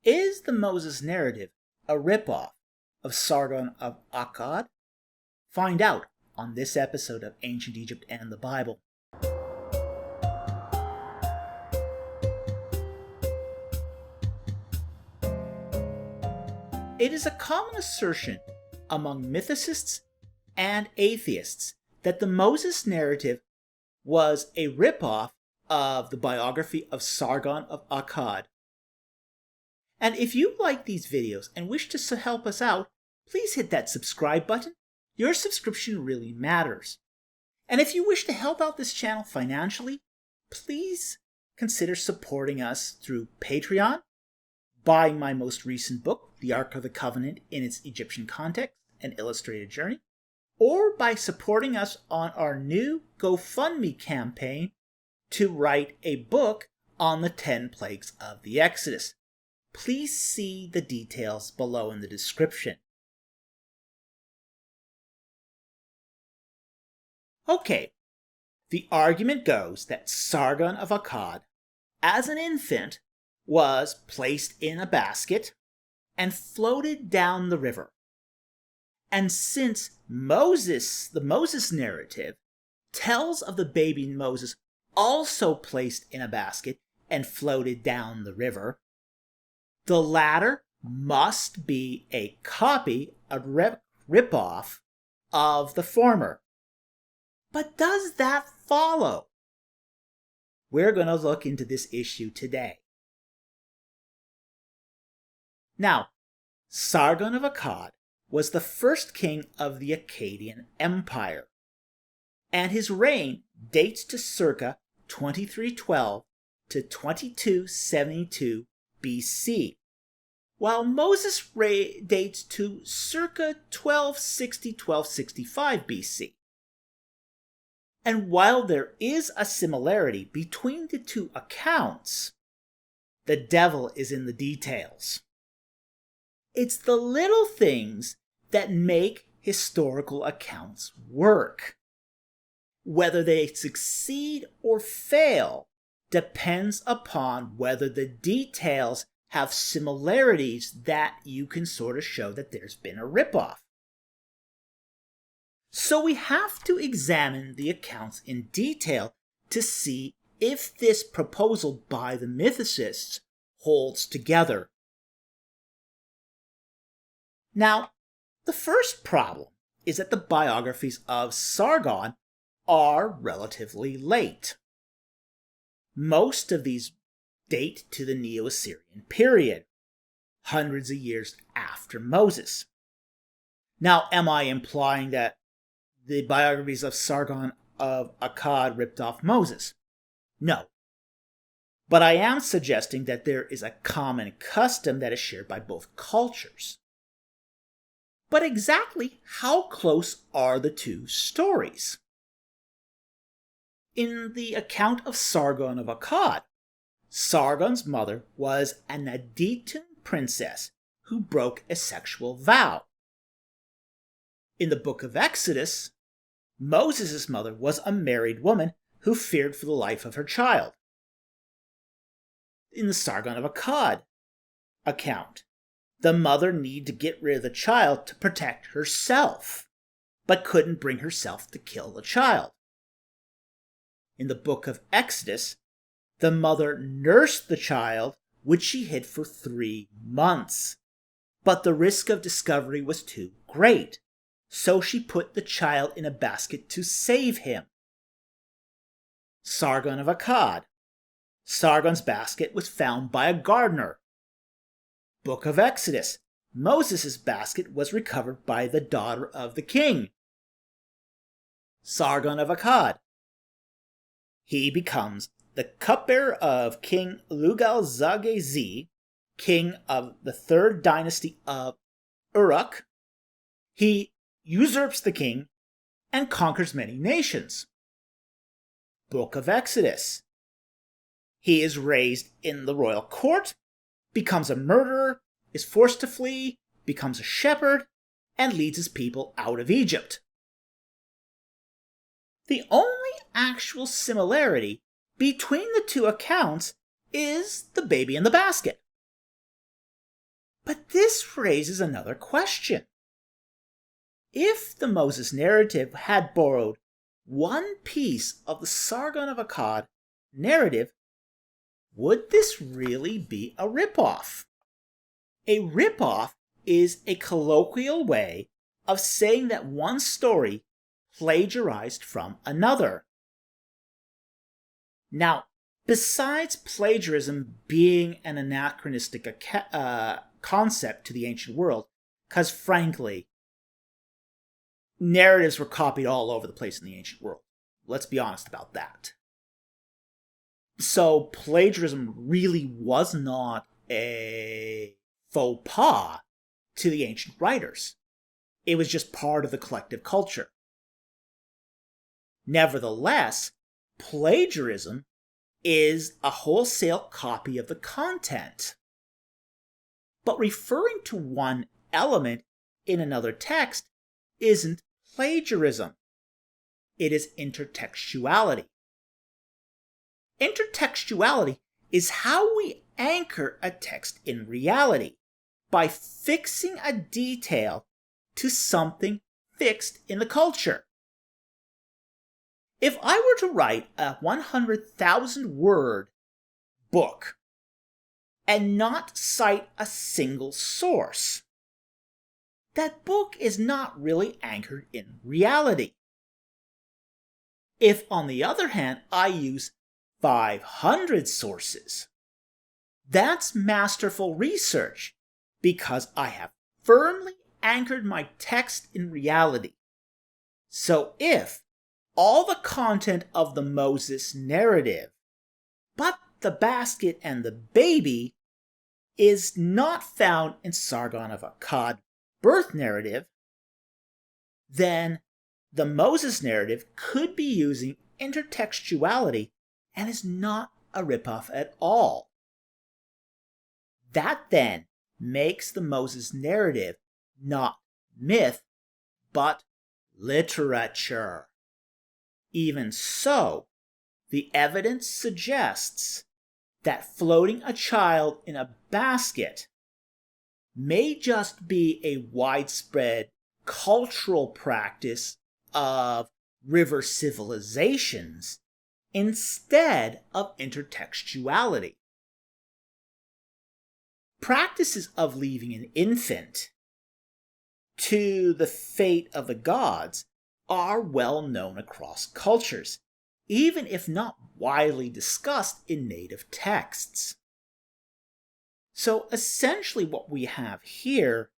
Is the Moses narrative a ripoff of Sargon of Akkad? Find out on this episode of Ancient Egypt and the Bible. It is a common assertion among mythicists and atheists that the Moses narrative was a ripoff of the biography of Sargon of Akkad. And if you like these videos and wish to help us out, please hit that subscribe button. Your subscription really matters. And if you wish to help out this channel financially, please consider supporting us through Patreon, buying my most recent book, The Ark of the Covenant in its Egyptian Context, An Illustrated Journey, or by supporting us on our new GoFundMe campaign to write a book on the 10 plagues of the Exodus. Please see the details below in the description. Okay, the argument goes that Sargon of Akkad, as an infant, was placed in a basket and floated down the river. And since the Moses narrative tells of the baby Moses also placed in a basket and floated down the river, the latter must be a copy, a ripoff of the former. But does that follow? We're going to look into this issue today. Now, Sargon of Akkad was the first king of the Akkadian Empire, and his reign dates to circa 2312 to 2272 BC, while Moses' reign dates to circa 1260-1265 BC. And while there is a similarity between the two accounts, the devil is in the details. It's the little things that make historical accounts work. Whether they succeed or fail depends upon whether the details have similarities that you can sort of show that there's been a ripoff. So we have to examine the accounts in detail to see if this proposal by the mythicists holds together. Now, the first problem is that the biographies of Sargon are relatively late. Most of these date to the Neo-Assyrian period, hundreds of years after Moses. Now, am I implying that the biographies of Sargon of Akkad ripped off Moses? No. But I am suggesting that there is a common custom that is shared by both cultures. But exactly how close are the two stories? In the account of Sargon of Akkad, Sargon's mother was an Adityan princess who broke a sexual vow. In the book of Exodus, Moses' mother was a married woman who feared for the life of her child. In the Sargon of Akkad account, the mother needed to get rid of the child to protect herself, but couldn't bring herself to kill the child. In the book of Exodus, the mother nursed the child, which she hid for 3 months. But the risk of discovery was too great, so she put the child in a basket to save him. Sargon of Akkad. Sargon's basket was found by a gardener. Book of Exodus. Moses' basket was recovered by the daughter of the king. Sargon of Akkad. He becomes the cupbearer of King Lugal-Zagezi, king of the 3rd dynasty of Uruk. He usurps the king and conquers many nations. Book of Exodus. He is raised in the royal court, becomes a murderer, is forced to flee, becomes a shepherd, and leads his people out of Egypt. The only actual similarity between the two accounts is the baby in the basket. But this raises another question. If the Moses narrative had borrowed one piece of the Sargon of Akkad narrative, would this really be a ripoff? A ripoff is a colloquial way of saying that one story plagiarized from another. Now, besides plagiarism being an anachronistic concept to the ancient world, because frankly, narratives were copied all over the place in the ancient world. Let's be honest about that. So plagiarism really was not a faux pas to the ancient writers. It was just part of the collective culture. Nevertheless, plagiarism is a wholesale copy of the content. But referring to one element in another text isn't plagiarism. It is intertextuality. Intertextuality is how we anchor a text in reality by fixing a detail to something fixed in the culture. If I were to write a 100,000 word book and not cite a single source, that book is not really anchored in reality. If, on the other hand, I use 500 sources, that's masterful research because I have firmly anchored my text in reality. So if all the content of the Moses narrative, but the basket and the baby, is not found in Sargon of Akkad birth narrative, then the Moses narrative could be using intertextuality and is not a ripoff at all. That then makes the Moses narrative not myth, but literature. Even so, the evidence suggests that floating a child in a basket may just be a widespread cultural practice of river civilizations instead of intertextuality. Practices of leaving an infant to the fate of the gods are well known across cultures, even if not widely discussed in native texts. So essentially what we have here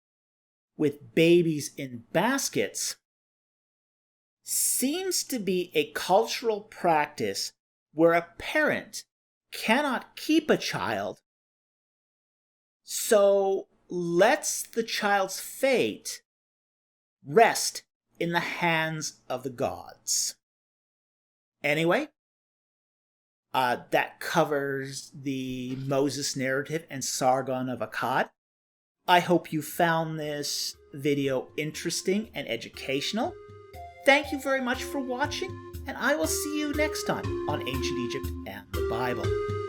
with babies in baskets seems to be a cultural practice where a parent cannot keep a child, so lets the child's fate rest in the hands of the gods. Anyway, that covers the Moses narrative and Sargon of Akkad. I hope you found this video interesting and educational. Thank you very much for watching, and I will see you next time on Ancient Egypt and the Bible.